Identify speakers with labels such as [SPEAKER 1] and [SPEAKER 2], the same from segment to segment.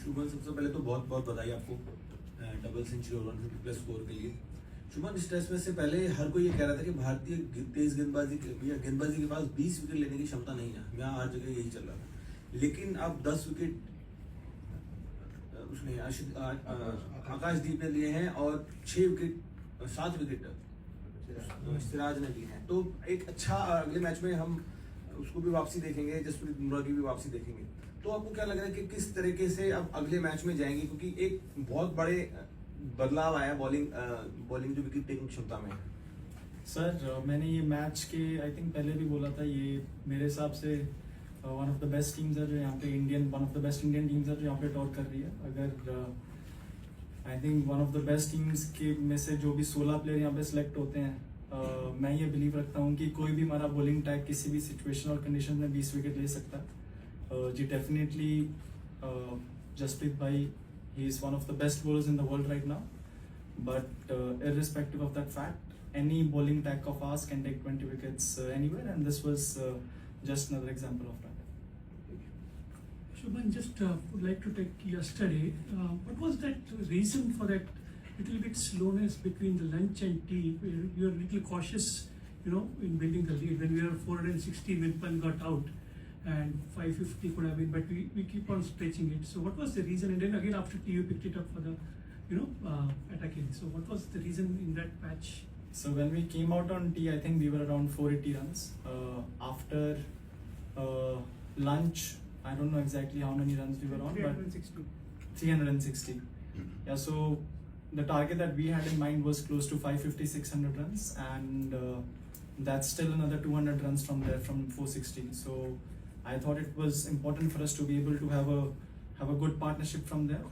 [SPEAKER 1] शुभन, सबसे पहले तो बहुत बहुत बधाई आपको डबल सेंचुरी और 150 प्लस स्कोर के लिए। शुभन, इस टेस्ट मैच से पहले हर कोई ये कह रहा था कि भारतीय तेज गेंदबाजी के पास 20 विकेट लेने की क्षमता नहीं है। यहाँ हर जगह यही चल रहा था, लेकिन अब 10 विकेट उसने आकाशदीप ने लिए हैं और 7 विकेट सिराज ने लिए हैं। तो एक अच्छा अगले मैच में हम उसको भी वापसी देखेंगे, जसप्रीत बुमराह की भी वापसी देखेंगे। तो आपको क्या लग रहा है कि किस तरीके से अब अगले मैच में जाएंगे, क्योंकि एक बहुत बड़े बदलाव आया बॉलिंग जो विकेट टेकिंग क्षमता में है।
[SPEAKER 2] सर, मैंने ये मैच के आई थिंक पहले भी बोला था, ये मेरे हिसाब से one of the best teams है जो यहाँ पे one of the best Indian teams है जो यहाँ पे टॉप कर रही है। अगर I think one of the best teams के में से जो भी 16 प्लेयर यहाँ पे सिलेक्ट होते हैं, मैं ये बिलीव रखता हूँ कि कोई भी हमारा बॉलिंग टैग किसी भी सिचुएशन और कंडीशन में 20 विकेट ले सकता है। जी डेफिनेटली जसप्रीत भाई, he is one of the best bowlers in the world right now, but irrespective of that fact, any bowling attack of ours can take 20 wickets anywhere, and this was just another example of that.
[SPEAKER 3] Shubhan, just would like to take yesterday. What was that reason for that little bit slowness between the lunch and tea? You were a little cautious, in building the lead. When we were 460, Milpan got out, and 550 could have been, but we keep on stretching it. So what was the reason? And then again after tea, you picked it up for the, attacking. So what was the reason in that patch?
[SPEAKER 2] So when we came out on tea, I think we were around 480 runs. After lunch, I don't know exactly how many runs we were on,
[SPEAKER 3] 360.
[SPEAKER 2] but 360. Yeah, so the target that we had in mind was close to 550-600 runs, and that's still another 200 runs from there, from 460. So I thought it was important for us to be able to have a good partnership from there,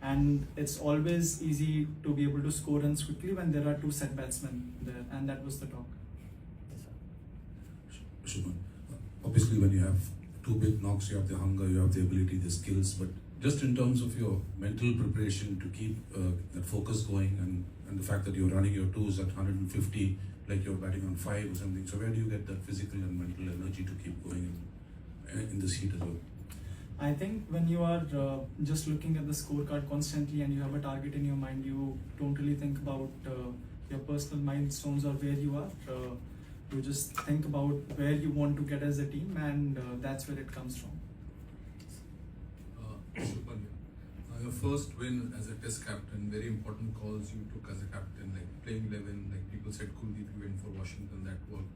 [SPEAKER 2] and it's always easy to be able to score runs quickly when there are two set batsmen there, and that was the talk.
[SPEAKER 4] Shubman, obviously when you have two big knocks, you have the hunger, you have the ability, the skills, but just in terms of your mental preparation to keep that focus going, and the fact that you're running your twos at 150 like you're batting on 5 or something, so where do you get that physical and mental energy to keep going in this heat as well?
[SPEAKER 2] I think when you are just looking at the scorecard constantly and you have a target in your mind, you don't really think about your personal milestones or where you are. You just think about where you want to get as a team, and that's where it comes from.
[SPEAKER 5] Shubman, your first win as a test captain, very important calls you took as a captain, like playing 11, like people said Kuldeep, you went for Washington, that worked.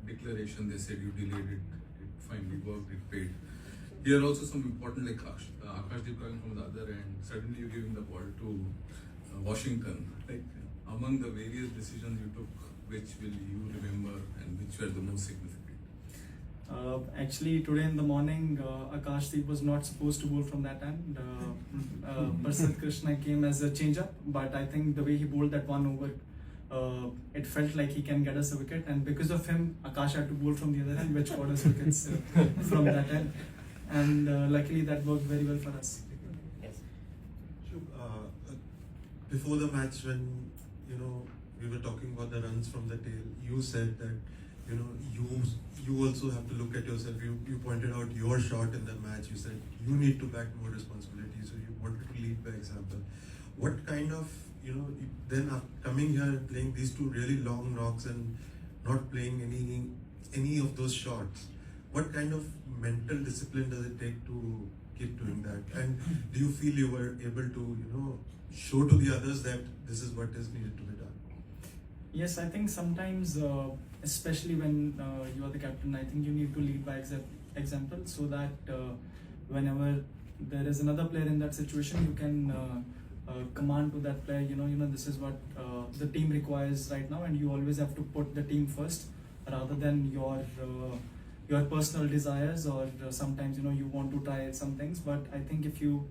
[SPEAKER 5] Declaration, they said you delayed it, it finally worked, it paid. Here also some important, like Akashdeep coming from the other end, suddenly you giving the ball to Washington. Like among the various decisions you took, which will you remember and which were the most significant?
[SPEAKER 2] Actually, today in the morning, Akashdeep was not supposed to bowl from that end. Prasadh Krishna came as a change-up, but I think the way he bowled that one over, it felt like he can get us a wicket, and because of him, Akash had to bowl from the other end, which got us wickets from that end. And luckily that worked very well for us.
[SPEAKER 6] Yes.
[SPEAKER 7] Before the match, when we were talking about the runs from the tail, you said that you also have to look at yourself. You pointed out your shot in the match. You said you need to back more responsibility, so you wanted to lead by example. What kind of then coming here and playing these two really long knocks and not playing any of those shots, what kind of mental discipline does it take to keep doing that? And do you feel you were able to show to the others that this is what is needed to be done?
[SPEAKER 2] Yes, I think sometimes, especially when you are the captain, I think you need to lead by example, so that whenever there is another player in that situation, you can command to that player, this is what the team requires right now, and you always have to put the team first rather than your personal desires, or sometimes you want to try some things. But I think if you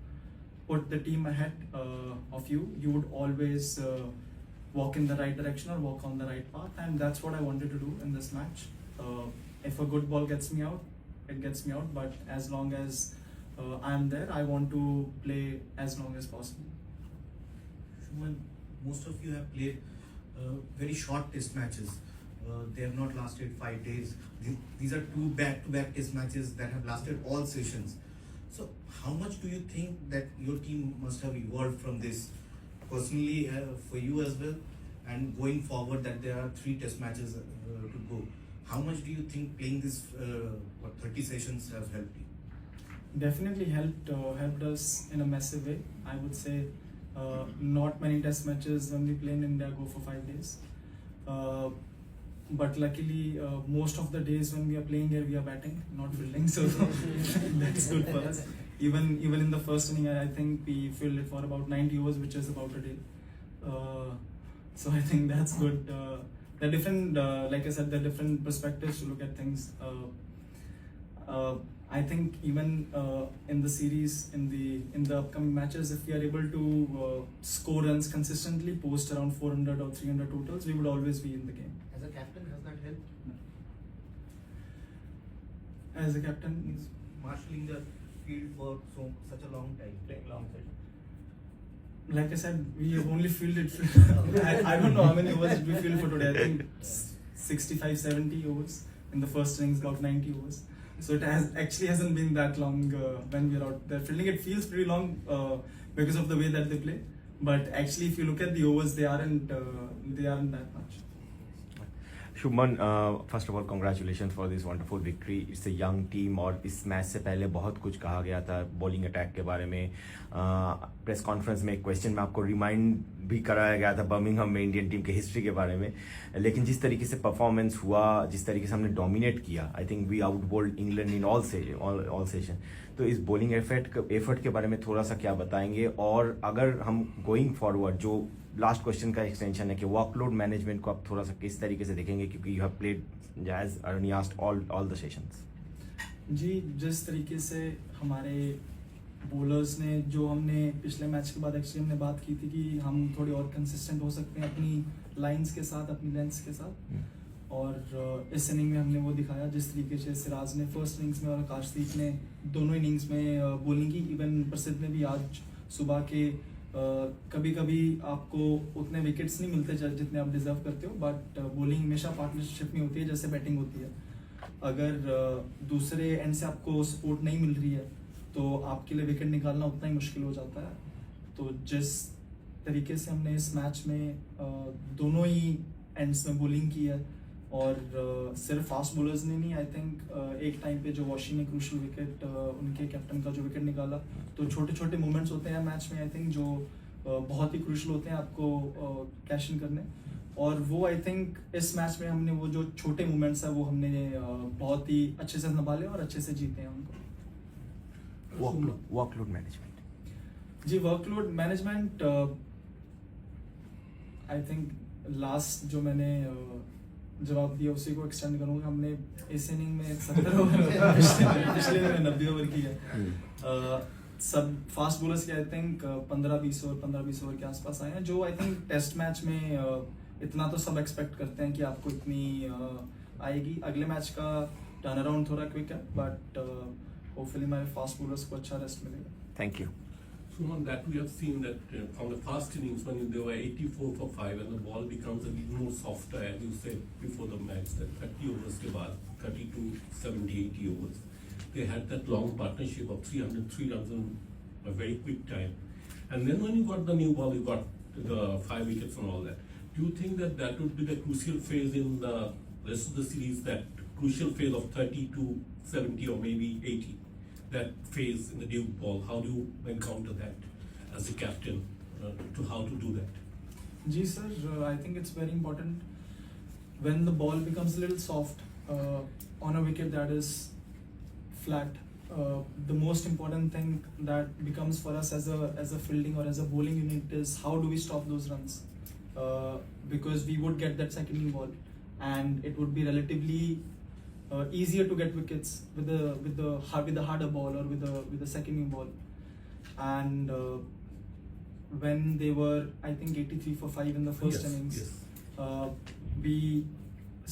[SPEAKER 2] put the team ahead of you, you would always walk in the right direction or walk on the right path, and that's what I wanted to do in this match. If a good ball gets me out, it gets me out, but as long as I'm there, I want to play as long as possible.
[SPEAKER 6] Shuman, most of you have played very short test matches. They have not lasted 5 days. These are two back-to-back test matches that have lasted all sessions. So how much do you think that your team must have evolved from this personally for you as well, and going forward that there are 3 test matches to go? How much do you think playing this 30 sessions has helped you?
[SPEAKER 2] Definitely helped us in a massive way. I would say not many test matches when we play in India go for 5 days. But luckily, most of the days when we are playing here, we are batting, not fielding. So that's good for us. Even in the first inning, I think we fielded for about 90 overs, which is about a day. So I think that's good. There are different, like I said, there are different perspectives to look at things. I think even in the series, in the upcoming matches, if we are able to score runs consistently, post around 400 or 300 totals, we would always be in the game.
[SPEAKER 6] As a captain, has that helped?
[SPEAKER 2] As a captain,
[SPEAKER 6] Means marshalling the field for such a long time, playing long session.
[SPEAKER 2] like I said, we have only fielded. I don't know how many overs did we field for today. I think 65, 70 overs in the first innings, about 90 overs. So it hasn't been that long when we're out there fielding. It feels pretty long because of the way that they play. But actually, if you look at the overs, they aren't that much.
[SPEAKER 8] Shubman, first of all congratulation for this wonderful victory. It's a young team और इस match से पहले बहुत कुछ कहा गया था bowling attack के बारे में. प्रेस कॉन्फ्रेंस में एक क्वेश्चन में आपको रिमाइंड भी कराया गया था बर्मिंघम में इंडियन टीम के हिस्ट्री के बारे में. लेकिन जिस तरीके से परफॉर्मेंस हुआ, जिस तरीके से हमने डोमिनेट किया, I think we outbowled England in all session. तो इस बॉलिंग एफर्ट के बारे में थोड़ा सा क्या बताएंगे, और अगर हम गोइंग फॉरवर्ड, जो लास्ट क्वेश्चन का एक्सटेंशन है कि वर्कलोड मैनेजमेंट को आप थोड़ा सा किस तरीके से देखेंगे, क्योंकि you have played as Arnie asked all the sessions.
[SPEAKER 2] जी, जिस तरीके से हमारे बॉलर्स ने, जो हमने पिछले मैच के बाद एक्चुअली हमने बात की थी कि हम थोड़े और कंसिस्टेंट हो सकते हैं अपनी लाइंस के साथ, अपनी लेंथ्स के साथ, और इस इनिंग में हमने वो दिखाया. जिस तरीके से सिराज ने फर्स्ट इनिंग्स में और आकाशदीप ने दोनों इनिंग्स में बॉलिंग की, इवन प्रसिद्ध ने भी आज सुबह के कभी कभी आपको उतने विकेट्स नहीं मिलते जितने आप डिजर्व करते हो, बट बॉलिंग हमेशा पार्टनरशिप में होती है जैसे बैटिंग होती है. अगर दूसरे एंड से आपको सपोर्ट नहीं मिल रही है तो आपके लिए विकेट निकालना उतना ही मुश्किल हो जाता है. तो जिस तरीके से हमने इस मैच में दोनों ही एंड्स में बॉलिंग की है, और सिर्फ फास्ट बॉलर्स ने नहीं, आई थिंक एक टाइम पे जो वॉशी ने क्रूशियल विकेट, उनके कैप्टन का जो विकेट निकाला, तो छोटे छोटे मोमेंट्स होते हैं मैच में, आई थिंक जो बहुत ही क्रूशियल होते हैं आपको कैश इन करने. और वो आई थिंक इस मैच में हमने वो जो छोटे मोमेंट्स है वो हमने बहुत ही अच्छे से संभाले और अच्छे से जीते हैं उनको.
[SPEAKER 8] Workload management.
[SPEAKER 2] जी, workload management I think last जो मैंने जवाब दिया उसी को एक्सटेंड करूंगा. हमने इस इनिंग में 70 ओवर, पिछले में 90 ओवर की है. सब फास्ट बॉलर्स के आई थिंक 15-20 ओवर के आसपास आए हैं, जो आई थिंक टेस्ट मैच में इतना तो सब एक्सपेक्ट करते हैं कि आपको इतनी आएगी. अगले मैच का टर्न अराउंड थोड़ा क्विक है, बट होपफुली हमारे फास्ट बॉलर्स को अच्छा रेस्ट मिलेगा.
[SPEAKER 8] Thank you.
[SPEAKER 9] Suman, that we have seen that from the first innings when they were 84 for 5 and the ball becomes a little more softer, as you said before the match, that 30 overs ke baad, 30 to 70, 80 overs, they had that long partnership of 303 runs in a very quick time. And then when you got the new ball, you got the 5 wickets and all that. Do you think that that would be the crucial phase in the rest of the series, that crucial phase of 30 to 70 or maybe 80? That phase in the new ball, how do you encounter that as a captain, to how to do that?
[SPEAKER 2] जी sir, I think it's very important when the ball becomes a little soft on a wicket that is flat. The most important thing that becomes for us as a fielding or as a bowling unit is how do we stop those runs, because we would get that second new ball and it would be relatively easier to get wickets with the harder ball or with the second new ball. And when they were, I think 83 for 5 in the first innings, we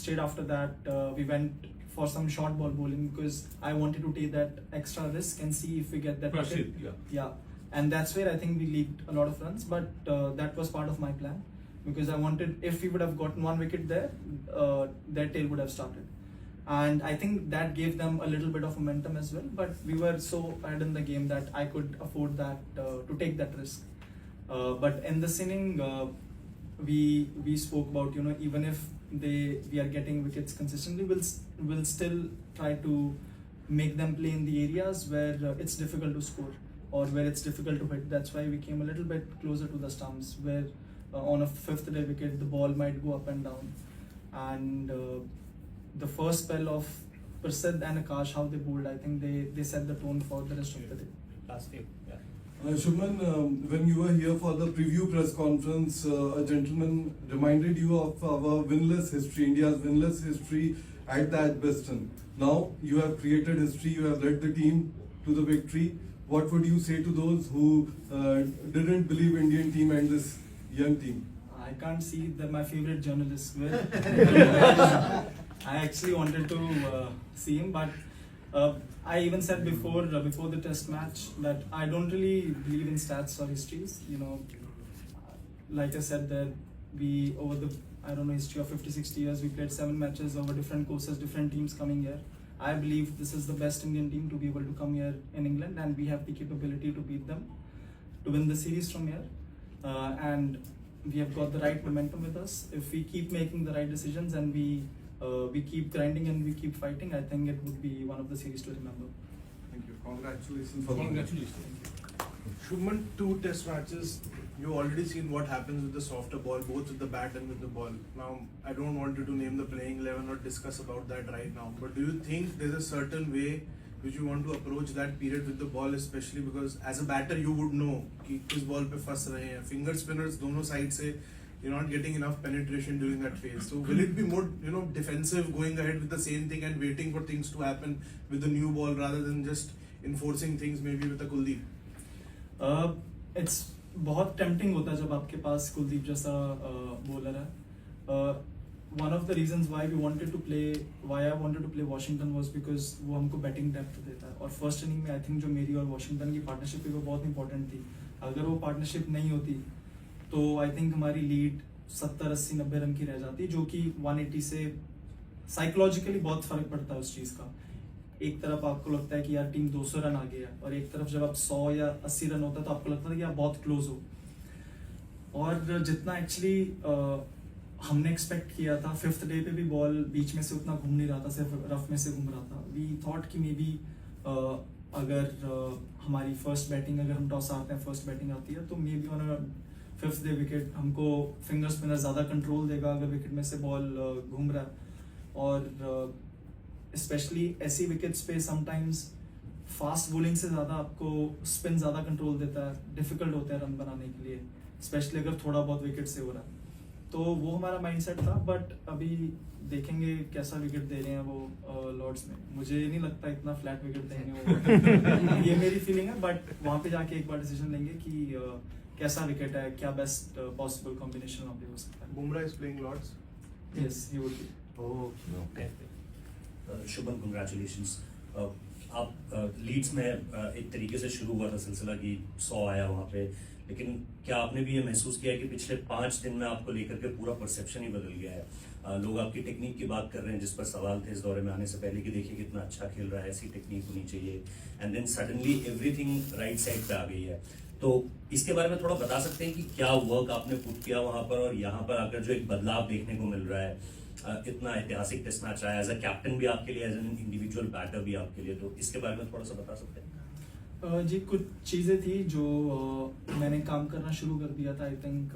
[SPEAKER 2] straight after that we went for some short ball bowling because I wanted to take that extra risk and see if we get that wicket. Yeah, and that's where I think we leaked a lot of runs, but that was part of my plan because I wanted, if we would have gotten one wicket there, their tail would have started. and I think that gave them a little bit of momentum as well. But we were so ahead in the game that I could afford that to take that risk. But in this inning, we spoke about, you know, even if we are getting wickets consistently, we'll still try to make them play in the areas where it's difficult to score or where it's difficult to hit. That's why we came a little bit closer to the stumps, where on a fifth day wicket the ball might go up and down. And the first spell of Prasidh and Akash, how they bowled, I think they set the tone for the rest of the day.
[SPEAKER 10] Last day, yeah.
[SPEAKER 11] Shubman, when you were here for the preview press conference, a gentleman reminded you of our winless history, India's winless history at the Edgbaston. Now you have created history, you have led the team to the victory. What would you say to those who didn't believe Indian team and this young team?
[SPEAKER 2] I can't see that my favorite journalist will. I actually wanted to see him, but I even said before the test match that I don't really believe in stats or histories. You know, like I said, that we over the history of 50-60 years, we played 7 matches over different courses, different teams coming here. I believe this is the best Indian team to be able to come here in England, and we have the capability to beat them, to win the series from here, and we have got the right momentum with us. If we keep making the right decisions and we keep grinding and we keep fighting, I think it would be one of the series to remember.
[SPEAKER 11] Thank you. Congratulations for
[SPEAKER 10] Congratulations.
[SPEAKER 12] Shubman, 2 test matches, you've already seen what happens with the softer ball, both with the bat and with the ball. Now, I don't want you to name the playing 11 or discuss about that right now, but do you think there's a certain way which you want to approach that period with the ball, especially because as a batter you would know कि किस ball पे फंस रहे हैं, finger spinners दोनों side से you're not getting enough penetration during that phase. So will it be more, you know, defensive, going ahead with the same thing and waiting for things to happen with the new ball rather than just enforcing things maybe with a Kuldeep?
[SPEAKER 2] It's बहुत tempting होता है जब आपके पास कुलदीप जैसा bowler है. One of the reasons why I wanted to play Washington was because वो हमको batting depth देता है, और फर्स्ट इनिंग में आई थिंक जो मेरी और वॉशिंगटन की पार्टनरशिप है वो बहुत इंपॉर्टेंट थी. अगर वो पार्टनरशिप नहीं होती तो आई थिंक हमारी लीड 70-80-90 रन की रह जाती, जो कि 180 से साइकोलॉजिकली बहुत फर्क पड़ता है उस चीज का. एक तरफ आपको लगता है कि यार टीम 200 रन आ गया, और एक तरफ जब आप 100 या 80 रन होता है तो आपको लगता है कि आप बहुत क्लोज हो. और जितना एक्चुअली हमने एक्सपेक्ट किया था, 5th डे पे भी बॉल बीच में से उतना घूम नहीं रहा था, सिर्फ रफ में से घूम रहा था. वी थॉट कि मे बी अगर हमारी फर्स्ट बैटिंग, अगर हम टॉस आते हैं, फर्स्ट बैटिंग आती है, तो may be on 5th day wicket हमको फिंगर स्पिनर ज़्यादा कंट्रोल देगा अगर विकेट में से बॉल घूम रहा है. और स्पेशली ऐसी विकेट्स पे समटाइम्स फास्ट बॉलिंग से ज़्यादा आपको स्पिन ज़्यादा कंट्रोल देता है, डिफिकल्ट होता है रन बनाने के लिए, स्पेशली अगर थोड़ा बहुत विकेट से हो रहा है. तो वो हमारा माइंडसेट था. बट अभी देखेंगे कैसा विकेट दे रहे हैं वो लॉर्ड्स में. मुझे नहीं लगता इतना फ्लैट विकेट देंगे वो. ये मेरी फीलिंग है, बट वहाँ पे जाके एक बार डिसीजन लेंगे कि कैसा विकेट है, क्या बेस्ट पॉसिबल कॉम्बिनेशन वहाँ पे हो सकता है.
[SPEAKER 12] Bumrah is playing Lords.
[SPEAKER 2] Yes, he would be.
[SPEAKER 10] Okay. Shubman, congratulations. आप लीड्स में एक तरीके से शुरू हुआ था सिलसिला कि 100 आया वहाँ पे, लेकिन क्या आपने भी ये महसूस किया कि पिछले 5 दिन में आपको लेकर के पूरा परसेप्शन ही बदल गया है? लोग आपकी टेक्निक की बात कर रहे हैं, जिस पर सवाल थे इस दौरे में आने से पहले कि देखिए कितना अच्छा खेल रहा है, ऐसी टेक्निक होनी चाहिए, and then suddenly everything right side पे आ गई है. तो इसके बारे में थोड़ा बता सकते हैं कि क्या वर्क आपने पुट किया वहां पर, और यहाँ पर आकर जो एक बदलाव देखने को मिल रहा है, इतना ऐतिहासिक टेस्ट मैच आया, एज अ कैप्टन भी आपके लिए, एज एन इंडिविजुअल बैटर भी आपके लिए, तो इसके बारे में थोड़ा सा बता सकते हैं?
[SPEAKER 2] जी, कुछ चीज़ें थी जो मैंने काम करना शुरू कर दिया था. आई थिंक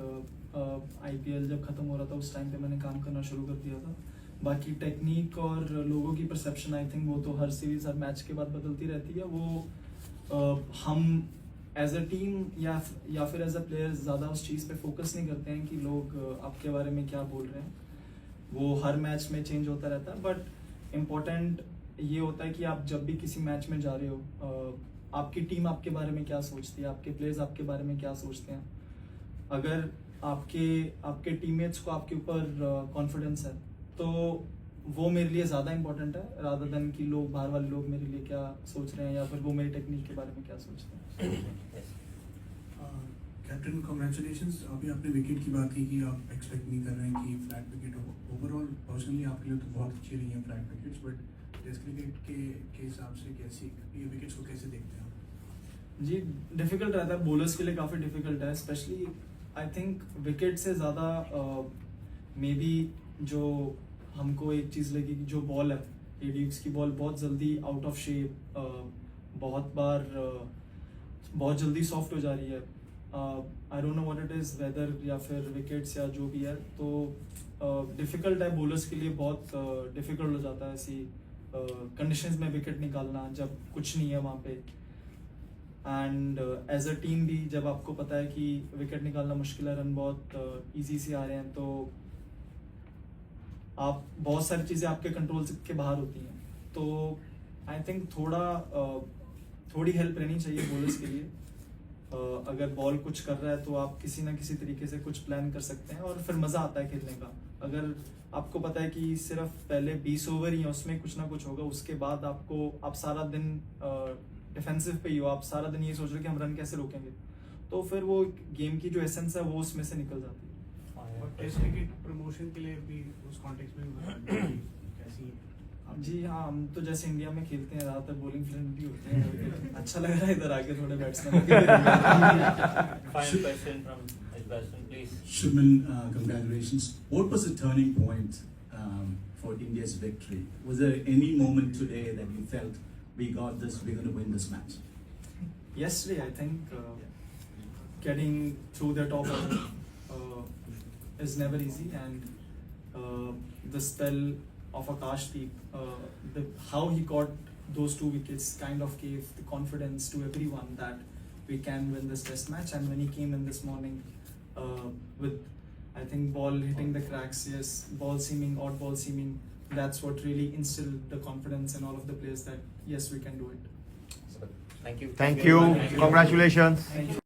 [SPEAKER 2] IPL जब खत्म हो रहा था उस टाइम पे मैंने काम करना शुरू कर दिया था. बाकी टेक्निक और लोगों की परसेप्शन आई थिंक वो तो हर सीरीज, हर मैच के बाद बदलती रहती है. वो हम एज अ टीम या फिर एज अ प्लेयर ज़्यादा उस चीज़ पे फोकस नहीं करते हैं कि लोग आपके बारे में क्या बोल रहे हैं. वो हर मैच में चेंज होता रहता है. बट इम्पोर्टेंट ये होता है कि आप जब भी किसी मैच में जा रहे हो, आपकी टीम आपके बारे में क्या सोचती है, आपके प्लेयर्स आपके बारे में क्या सोचते हैं. अगर आपके टीममेट्स को आपके ऊपर कॉन्फिडेंस है तो वो मेरे लिए ज़्यादा इंपॉर्टेंट है, रादर देन कि लोग, बाहर वाले लोग मेरे लिए क्या सोच रहे हैं या फिर वो मेरी टेक्निक के बारे में क्या सोचते हैं.
[SPEAKER 6] Captain
[SPEAKER 13] captain congratulations. अभी आपने विकेट की बात की कि आप एक्सपेक्ट नहीं कर रहे हैं कि फ्लैट विकेट हो। ओवरऑल पर्सनली आपके लिए तो बहुत अच्छी रही हैं flat wickets, but test cricket के हिसाब से कैसी ये विकेट्स को कैसे देखते हैं आप?
[SPEAKER 2] जी डिफ़िकल्ट रहता है, बॉलर्स के लिए काफ़ी डिफ़िकल्ट है, स्पेशली आई थिंक विकेट से ज़्यादा मे बी जो हमको एक चीज़ लगी कि जो बॉल है एड्यूक्स की बॉल बहुत जल्दी आउट ऑफ शेप, बहुत बार बहुत जल्दी सॉफ्ट हो जा रही है। I don't know what it is, weather या फिर विकेट्स या जो भी है, तो डिफ़िकल्ट है बॉलर्स के लिए, बहुत डिफ़िकल्ट हो जाता है ऐसी कंडीशंस में विकेट निकालना जब कुछ नहीं है वहाँ पे। एंड एज अ टीम भी जब आपको पता है कि विकेट निकालना मुश्किल है, रन बहुत ईजी से आ रहे हैं, तो आप बहुत सारी चीज़ें आपके कंट्रोल के बाहर होती हैं, तो आई थिंक थोड़ी हेल्प रहनी चाहिए बॉलर्स के लिए। अगर बॉल कुछ कर रहा है तो आप किसी ना किसी तरीके से कुछ प्लान कर सकते हैं और फिर मज़ा आता है खेलने का। अगर आपको पता है कि सिर्फ पहले 20 ओवर ही है, उसमें कुछ ना कुछ होगा, उसके बाद आप सारा दिन डिफेंसिव पे ही हो, आप सारा दिन ये सोच रहे हो कि हम रन कैसे रोकेंगे, तो फिर वो गेम की जो एसेंस है वो उसमें से निकल जाती है।
[SPEAKER 12] और टेस्ट क्रिकेट प्रमोशन के लिए भी उस कॉन्टेक्स्ट में कैसी
[SPEAKER 2] जी हाँ, हम तो जैसे इंडिया में खेलते हैं ज़्यादातर बॉलिंग फ्रेंडली होते हैं, अच्छा लग रहा है इधर आके थोड़े batsman.
[SPEAKER 14] Final question from Edgbaston, please.
[SPEAKER 13] Shubman, congratulations. What was the turning point for India's victory? Was there any moment today that you felt we got this, we're going to win this match?
[SPEAKER 2] Yesterday, I think getting through the top is never easy, and the spell of Akashdeep, how he got those 2 wickets kind of gave the confidence to everyone that we can win this test match. And when he came in this morning with, I think, ball hitting the cracks, yes, ball seaming, odd ball seaming, that's what really instilled the confidence in all of the players that yes, we can do it.
[SPEAKER 14] Thank you.
[SPEAKER 8] Thank you. Congratulations.
[SPEAKER 2] Thank you.